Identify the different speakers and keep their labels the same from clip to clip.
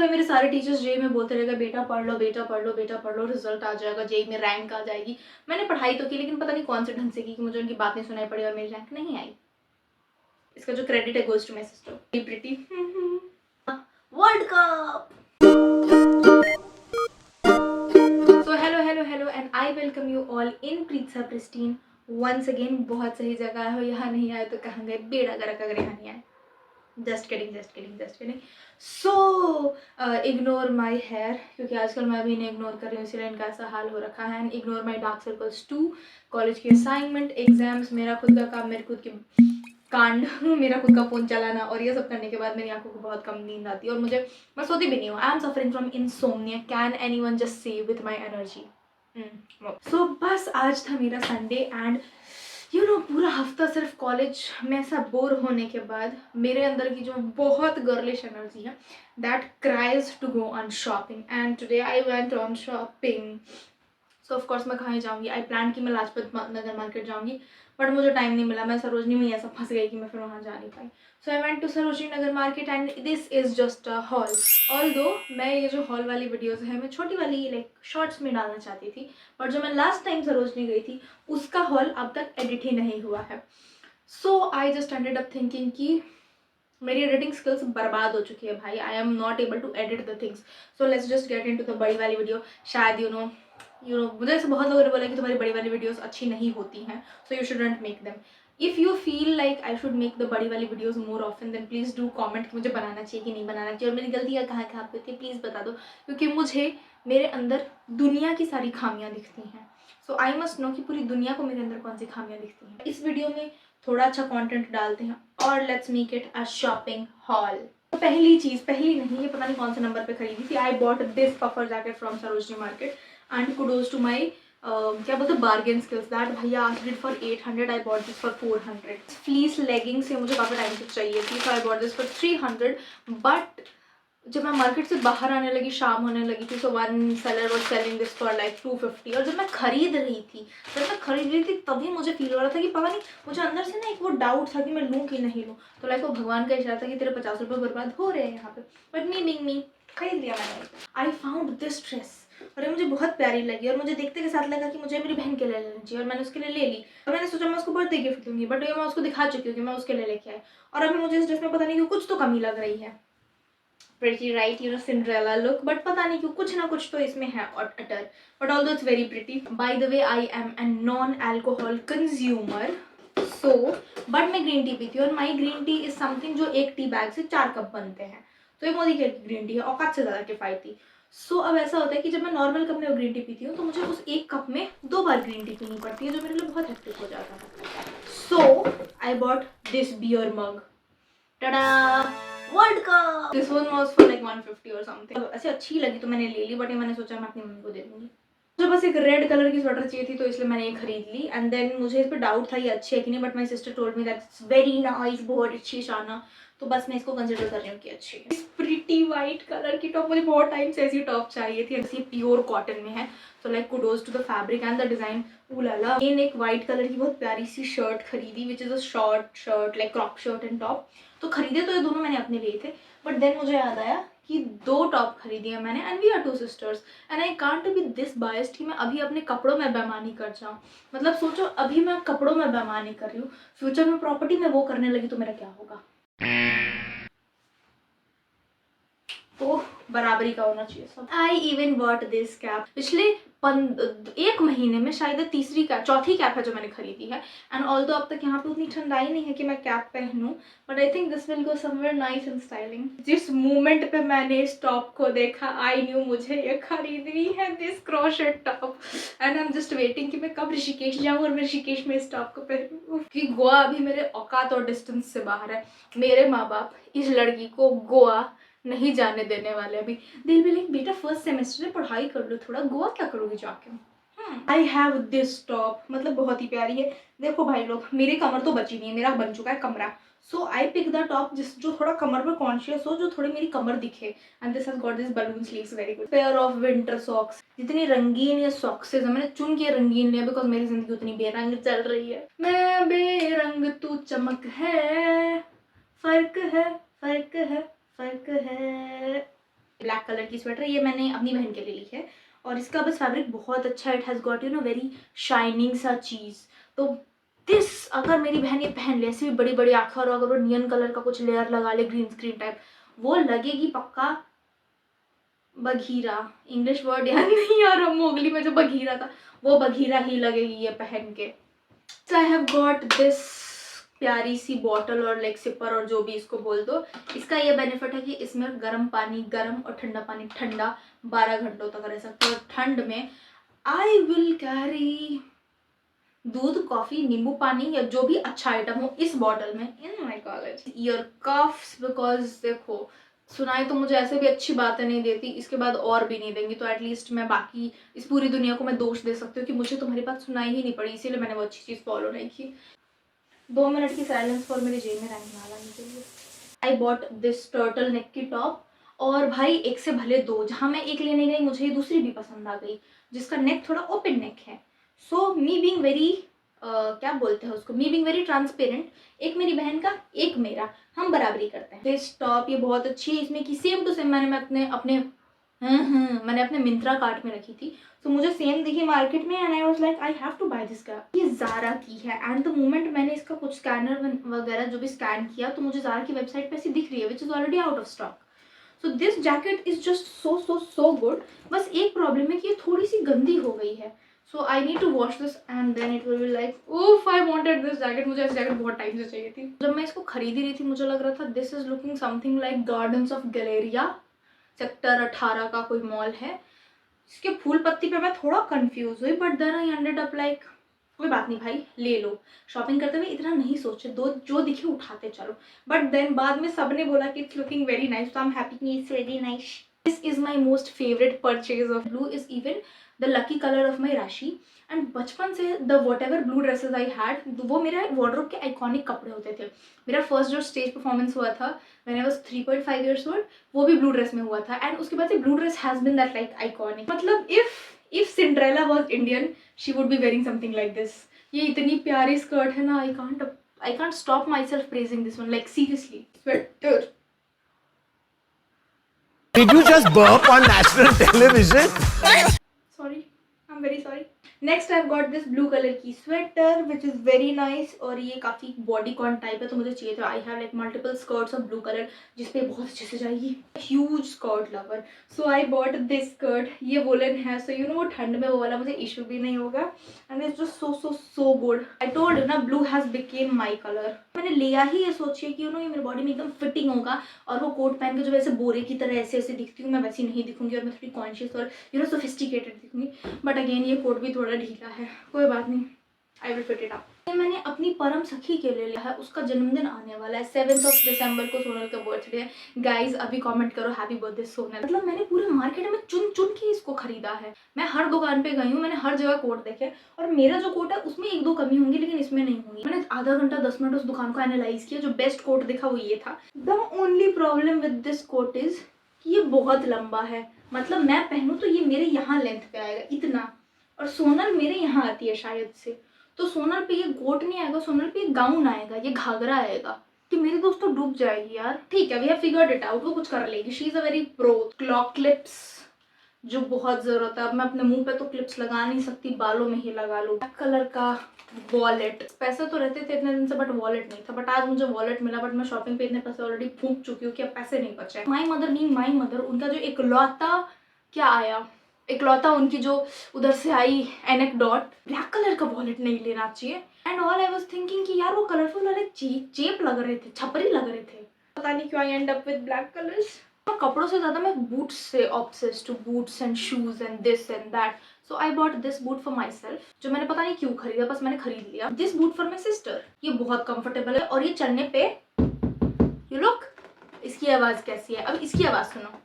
Speaker 1: भाई मेरे सारे टीचर्स जेई में बोलते रहेगा बेटा पढ़ लो, बेटा पढ़ लो, बेटा पढ़ लो, रिजल्ट आ जाएगा, जेई में रैंक आ जाएगी। मैंने पढ़ाई तो की, लेकिन पता नहीं कौन से ढंग से की कि मुझे उनकी बात नहीं सुनाई पड़ी और मेरी रैंक नहीं आई। इसका जो क्रेडिट है goes to my sister Preeti. World cup. So hello and I welcome you all in Preetsa pristine once again. बहुत सही जगह हो, यहाँ नहीं आए तो कहाँ गए, बेड़ा गर्क अगर यहाँ नहीं आए। Just kidding. So ignore my hair, क्योंकि आजकल मैं भी इन्हें इग्नोर कर रही हूँ, इसलिए इनका ऐसा हाल हो रखा है। And ignore my dark circles too, college की असाइनमेंट, एग्जाम्स, मेरा खुद का काम, मेरे खुद की कांड, मेरा खुद का फोन चलाना, और ये सब करने के बाद मेरी आंखों को बहुत कम नींद आती है और मैं सोती भी नहीं हूँ। I am suffering from insomnia. Can anyone just save with my energy? So बस आज था मेरा संडे एंड पूरा हफ्ता सिर्फ कॉलेज में ऐसा बोर होने के बाद मेरे अंदर की जो बहुत गर्लिश एनर्जी है that cries to go on shopping. And today I went on shopping. So of course मैं कहाँ जाऊँगी, आई प्लान कि मैं लाजपत नगर मार्केट जाऊँगी, बट मुझे टाइम नहीं मिला। मैं सरोजनी में ऐसा फंस गई कि मैं फिर वहाँ जा नहीं पाई। So I went to Sarojini Nagar market and this is just a haul. Although मैं ये जो हॉल वाली वीडियोज़ है मैं छोटी वाली लाइक शॉर्ट्स में डालना चाहती थी, बट जो मैं लास्ट टाइम सरोजनी गई थी उसका हॉल अब तक एडिट ही नहीं हुआ है। So I just ended up thinking कि मेरी एडिटिंग स्किल्स बर्बाद हो चुकी है भाई। I am not able to edit the things. So let's just get into the बड़ी वाली वीडियो। शायद यू नो मुझे ऐसे बहुत लोगों ने बोला कि तुम्हारी बड़ी वाली वीडियोस अच्छी नहीं होती हैं, so you shouldn't make them. If you feel like I should make the बड़ी वाली videos more often then please do comment कि मुझे बनाना चाहिए कि नहीं बनाना चाहिए, और मेरी गलतियाँ कहाँ कहाँ पे होती है प्लीज़ बता दो, क्योंकि मुझे मेरे अंदर दुनिया की सारी खामियाँ दिखती हैं। सो आई मस्ट नो कि पूरी दुनिया को मेरे अंदर कौन सी खामियाँ दिखती हैं। इस वीडियो में थोड़ा अच्छा कंटेंट डालते हैं और let's make it a shopping hall. पहली चीज़, पहली नहीं, ये पता नहीं कौन से नंबर पे खरीदी थी। I bought this puffer jacket from Sarojini market and kudos to my क्या बोलते हैं बार्गेन स्किल्स दैट भैया asked it for 800, I bought this for 400। Fleece leggings से मुझे काफ़ी टाइम से चाहिए थी, so I bought this for 300। But जब मैं मार्केट से बाहर आने लगी, शाम होने लगी थी, so one seller was selling this for like 250। और जब मैं खरीद रही थी तभी मुझे फील हो रहा था कि पता नहीं, मुझे अंदर से ना एक वो डाउट था कि मैं लूँ कि नहीं लूँ। तो लाइक वो भगवान का इशारा था कि तेरे 50 रुपये बर्बाद हो रहे हैं यहाँ पे, बट मी खरीद लिया मैंने। आई फाउंड दिस ड्रेस और ये मुझे बहुत प्यारी लगी और मुझे देखते के साथ लगा कि मुझे मेरी बहन के लिए लेनी चाहिए, और मैंने उसके लिए ले ली। और मैंने सोचा मैं उसको बर्थडे गिफ्ट दूंगी, बट ये मैं उसको दिखा चुकी हूँ कि मैं उसके लिए लेके आई, और अभी मुझे इस ड्रेस में पता नहीं क्यों कुछ तो कमी लग रही है। pretty right, Cinderella look, but पता नहीं क्यों कुछ ना कुछ तो इसमें है अटर, but although it's very pretty. By the way, I am a non-alcohol consumer, so but मैं ग्रीन टी पीती हूँ, और माई ग्रीन टी इज समथिंग जो एक टी बैग से 4 कप बनते हैं, तो ये मोदी केयर की ग्रीन टी है, औकात से ज़्यादा किफ़ायती। सो अब ऐसा होता है कि जब मैं नॉर्मल कप में ग्रीन टी पीती हूँ तो मुझे उस एक कप में 2 बार ग्रीन टी पीनी पड़ती है, जो मेरे लिए बहुत हेक्टिक हो जाता है। So I bought this beer mug, tada, world cup. This one was for like 150 और समथिंग। ऐसे अच्छी लगी तो मैंने ले ली, बट ये मैंने सोचा मैं अपनी मम्मी को दे दूंगी। मुझे बस एक रेड कलर की स्वेटर चाहिए थी, तो इसलिए मैंने ये खरीद ली। एंड देन मुझे इस पर डाउट था ये अच्छी है कि नहीं, but my sister told me that it's very nice, बहुत अच्छी शाना, तो बस मैं इसको कंसिडर कर रही हूँ कि अच्छी है। इस प्रिटी वाइट कलर की टॉप, मुझे बहुत टाइम से ऐसी टॉप चाहिए थी, ऐसी प्योर कॉटन में है, तो like kudos to the fabric and the design. उलाला, एक वाइट कलर की बहुत प्यारी सी शर्ट खरीदी, which is a short shirt like crop shirt and top. तो खरीदे तो ये दोनों मैंने अपने लिए थे, बट देन मुझे याद आया कि 2 टॉप खरीदी है मैंने, and we are 2 sisters and I can't be this biased कि मैं अभी अपने कपड़ों में बेईमानी कर जाऊँ। मतलब सोचो, अभी मैं कपड़ों में बेईमानी कर रही हूँ, फ्यूचर में प्रॉपर्टी में वो करने लगी तो मेरा क्या होगा। तो बराबरी का होना चाहिए सब। I even bought this cap. पिछले 1 महीने में शायद तीसरी कैप, चौथी कैप है जो मैंने खरीदी है, एंड ऑल्दो अब तक यहाँ पे उतनी ठंडाई नहीं है कि मैं कैप पहनूं, but I think this will go somewhere nice and styling. जिस मोमेंट पे मैंने इस टॉप को देखा, आई न्यू मुझे ये खरीदनी है, this crochet top, and I am just waiting कि मैं कब ऋषिकेश जाऊँ और मैं ऋषिकेश में इस टॉप को पहनूँ। कि गोवा अभी मेरे औकात और डिस्टेंस से बाहर है। मेरे माँ बाप इस लड़की को गोवा नहीं जाने देने वाले। अभी दिल भी लाइक बेटा फर्स्ट सेमेस्टर है, पढ़ाई कर लो थोड़ा, गोवा क्या करोगे जाके। आई हैव दिस टॉप, मतलब बहुत ही प्यारी है। देखो भाई लोग, मेरी कमर तो बची नहीं है, मेरा बन चुका है कमरा। सो आई पिक द टॉप जो थोड़ा कमर पर कॉन्शियस हो, जो थोड़ी मेरी कमर दिखे, and this has got this balloon sleeves, very good. Pair of winter socks. जितनी रंगीन ये सॉक्स है मैंने चुन के रंगीन लिया, बिकॉज मेरी जिंदगी उतनी बेरंग चल रही है। मैं बेरंग तू चमक है, फर्क है, फर्क है, फर्क है। ब्लैक ब्लैक कलर की स्वेटर, ये मैंने अपनी बहन के लिए ली है और इसका बस फैब्रिक बहुत अच्छा, it has got very shining सा चीज़। तो दिस अगर मेरी बहन ये पहन ले, ऐसी भी बड़ी बड़ी आँखें और अगर वो नियन कलर का कुछ लेयर लगा ले ग्रीन स्क्रीन टाइप, वो लगेगी पक्का बघीरा। इंग्लिश वर्ड याद नहीं आ रहा, मोगली में जो बघीरा था वो बघीरा ही लगेगी ये पहन के। So I have got this प्यारी सी बॉटल और लेग सिपर और जो भी इसको बोल दो। इसका ये बेनिफिट है कि इसमें गर्म पानी गर्म और ठंडा पानी ठंडा 12 घंटों तक रह सकता है। और ठंड में आई विल कैरी दूध, कॉफी, नींबू पानी या जो भी अच्छा आइटम हो इस बॉटल में in my college. Ear cuffs, because देखो सुनाई तो मुझे ऐसे भी अच्छी बातें नहीं देती, इसके बाद और भी नहीं देंगी, तो एटलीस्ट मैं बाकी इस पूरी दुनिया को मैं दोष दे सकती हूँ कि मुझे तुम्हारी बात सुनाई ही नहीं पड़ी, इसीलिए मैंने वो अच्छी चीज़ फॉलो नहीं की। 2 मिनट की साइलेंस फॉर मेरी जेब में रैंक ना लाने के लिए। आई बॉट दिस टर्टल नेक की टॉप, और भाई एक से भले दो, जहाँ मैं एक लेने गई मुझे ये दूसरी भी पसंद आ गई जिसका नेक थोड़ा ओपन नेक है। सो मी बीइंग वेरी क्या बोलते हैं उसको, मी बीइंग वेरी ट्रांसपेरेंट, एक मेरी बहन का एक मेरा, हम बराबरी करते हैं। दिस टॉप ये बहुत अच्छी है, इसमें की सेम टू सेम मैंने अपने मिंत्रा कार्ट में रखी थी, तो मुझे सेम दिखी मार्केट में and I was like I have to buy this का। ये ज़ारा की है एंड द मोमेंट मैंने इसका कुछ स्कैनर वगैरह जो भी स्कैन किया तो मुझे ज़ारा की वेबसाइट पे ऐसी दिख रही है which is already out of stock. So this jacket is just so good. बस एक प्रॉब्लम है कि ये थोड़ी सी गंदी हो गई है, so I need to wash this and then it will be like oof I wanted this jacket. मुझे ऐसी जैकेट बहुत टाइम से चाहिए थी। जब मैं इसको खरीद रही थी मुझे लग रहा था this is looking something like gardens of Galleria, sector 18 का कोई मॉल है। इसके फूल पत्ती पे मैं थोड़ा कंफ्यूज हुई, but then I ended up like कोई बात नहीं भाई ले लो। शॉपिंग करते हुए इतना नहीं सोचे, दो जो दिखे उठाते चलो। बट देन बाद में सबने बोला कि इट्स लुकिंग वेरी नाइस, तो I am happy it's very nice. This is my most favourite purchase of blue is even the lucky colour of my rashi. And बचपन से the whatever blue dresses I had वो मेरा wardrobe के iconic कपड़े होते थे। मेरा first जो स्टेज परफॉर्मेंस हुआ था when I was 3.5 years old, वो भी ब्लू ड्रेस में हुआ था एंड उसके बाद से blue dress has been that like iconic. मतलब if Cinderella was Indian she would be wearing something like this. ये इतनी प्यारी स्कर्ट है ना, I can't stop myself praising this one, like seriously. Sweater
Speaker 2: Did you just burp on national television?
Speaker 1: sorry, I'm very sorry. Next I got this blue colour की sweater which is very nice और ये काफ़ी body cone type है तो मुझे चाहिए था। I have like multiple skirts of blue colour जिसपे बहुत अच्छे से जाएगी। Huge skirt lover, so I bought this skirt. ये वोलन है सो यू नो वो ठंड में वो वाला मुझे इशू भी नहीं होगा and it's just so good. I told you ना blue has become my colour. मैंने लिया ही ये सोचिए कि यू नो ये मेरी बॉडी में एकदम फिटिंग होगा और वो कोट पहन के जो वैसे बोरे की तरह ऐसे ऐसे दिखती हूँ मैं वैसी नहीं दिखूंगी और मैं थोड़ी कॉन्शियस और यू नो सोफिस्टिकेटेड दिखूंगी। बट अगेन ये कोट भी थोड़ा ढीला है, कोई बात नहीं, I will fit it up. मैंने अपनी परम सखी के लिए लिया है, उसका जन्मदिन आने वाला है 7 दिसंबर को, सोनल का बर्थडे है। गाइज अभी कमेंट करो हैप्पी बर्थडे सोनल। मतलब मैंने पूरे मार्केट में चुन चुन के इसको खरीदा है। मैं हर दुकान पे गई हूँ, मैंने हर जगह कोट देखे और मेरा जो कोट है उसमें 1-2 कमी होंगी लेकिन इसमें नहीं होंगी। मैंने आधा घंटा 10 मिनट उस दुकान को एनालाइज किया, जो बेस्ट कोट दिखा वो ये था। The only problem with this coat is कि ये बहुत लंबा है, मतलब मैं पहनूं तो ये मेरे यहाँ लेंथ पे आएगा इतना, और सोनल मेरे यहाँ आती है शायद से, तो सोनल पे ये कोट नहीं आएगा, सोनल पे ये गाउन आएगा, ये घाघरा आएगा कि मेरी दोस्त तो डूब जाएगी यार। ठीक है we have figured it out, वो कुछ कर लेगी। She is a very pro. Claw clips जो बहुत जरूरत है, अब मैं अपने मुंह पे तो क्लिप्स लगा नहीं सकती, बालों में ही लगा लूँ। ब्लैक कलर का वॉलेट, पैसे तो रहते थे इतने दिन से बट वॉलेट नहीं था, बट आज मुझे वॉलेट मिला, बट मैं शॉपिंग पे इतने पैसे ऑलरेडी फूंक चुकी हूँ कि अब पैसे नहीं बचे। My mother mean my mother, उनका जो इकलौता क्या आया, इकलौता उनकी जो उधर से आई एनेक्डोट, ब्लैक कलर का वॉलेट नहीं लेना चाहिए। And all I was thinking कि यार वो कलरफुल वाले चेप लग रहे थे, छपरी लग रहे थे, पता नहीं क्यों I end up with black colours. कपड़ों से ज़्यादा मैं बूट्स से obsessed too, boots and shoes and this and that. So I bought this boot for myself, जो मैंने पता नहीं क्यों खरीदा, बस मैंने खरीद लिया। This boot for my sister, ये बहुत कंफर्टेबल है और ये चलने पे यू लुक, इसकी आवाज़ कैसी है, अब इसकी आवाज़ सुनो,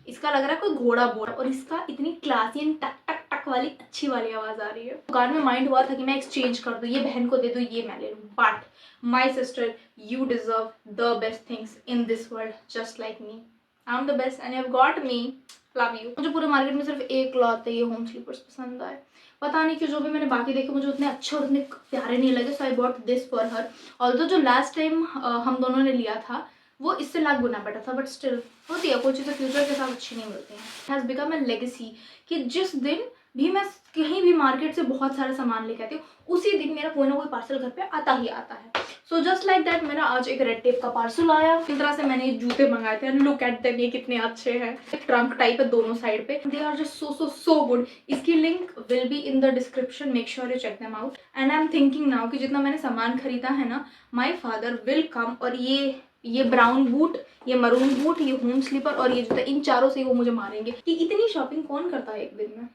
Speaker 1: इसका लग रहा है कोई घोड़ा बोल रहा है और इसका इतनी क्लासी एंड टक टक टक वाली अच्छी वाली आवाज़ आ रही है। दुकान में माइंड हुआ था कि मैं एक्सचेंज कर दूँ, ये बहन को दे दूँ, ये मैं ले लूँ, but my sister you deserve the best things in this world just like me. I'm the best and you've got me. Love you. मुझे पूरे मार्केट में सिर्फ एक क्लॉथ है, ये होम स्लीपर्स पसंद आए, पता नहीं क्यों। जो भी मैंने बाकी देखे मुझे उतने अच्छे और उतने प्यारे नहीं लगे, so I bought this for her. Although जो लास्ट टाइम हम दोनों ने लिया था वो इससे लाख गुना बेटर था, बट स्टिल होती है कोई चीज़ें फ्यूचर के साथ अच्छी नहीं मिलती हैं। हैज़ बिकम अ लेगेसी कि जिस दिन भी मैं कहीं भी मार्केट से बहुत सारे सामान लेके आती हूँ, उसी दिन मेरा कोई ना कोई पार्सल घर पे आता ही आता है। सो जस्ट लाइक दैट मेरा आज एक रेड टेप का पार्सल आया। इस तरह से मैंने जूते मंगाए थे, लुक एट देम, ये कितने अच्छे हैं, ट्रंक टाइप है दोनों साइड पे, they are just so good. इसकी link will be in the description, make sure you check them out. And I am thinking now कि जितना मैंने सामान खरीदा है ना, माई फादर विल कम और ये ब्राउन बूट, ये मरून बूट, ये होम स्लीपर और ये जूता, इन चारों से वो मुझे मारेंगे कि इतनी शॉपिंग कौन करता है एक दिन में।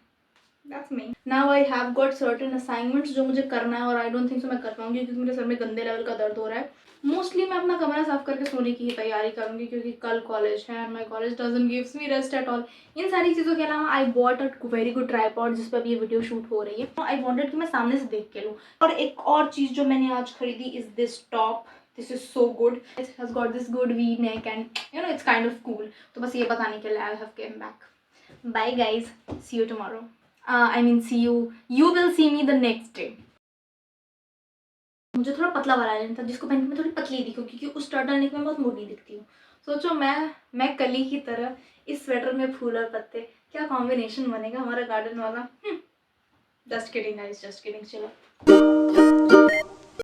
Speaker 1: That's me. Now I have got certain assignments जो मुझे करना है और I don't think so मैं कर पाऊंगी क्योंकि मेरे सर में गंदे लेवल का दर्द हो रहा है। मोस्टली मैं अपना कमरा साफ करके सोने की ही तैयारी करूंगी क्योंकि कल कॉलेज है and my college doesn't gives me rest at all. इन सारी चीज़ों के अलावा I bought a very good tripod जिस पर अभी ये वीडियो शूट हो रही है। आई वॉन्टेड कि मैं सामने से देख के लूँ। और एक और चीज़ जो मैंने आज खरीदी is this top. This is so good, it has got this good V neck and you know it's kind of cool. तो बस ये बताने के लिए I have came back. Bye guys, see you tomorrow. I mean see you will see me the next day. मुझे थोड़ा पतला वाला लेना था जिसको पहन के मैं थोड़ी पतली दिखूँ क्योंकि उस टर्टल नेक में बहुत मोटी दिखती हूँ। सोचो मैं कली की तरह इस स्वेटर में फूल और पत्ते, क्या कॉम्बिनेशन बनेगा हमारा गार्डन वाला। Just kidding guys, just kidding. चलो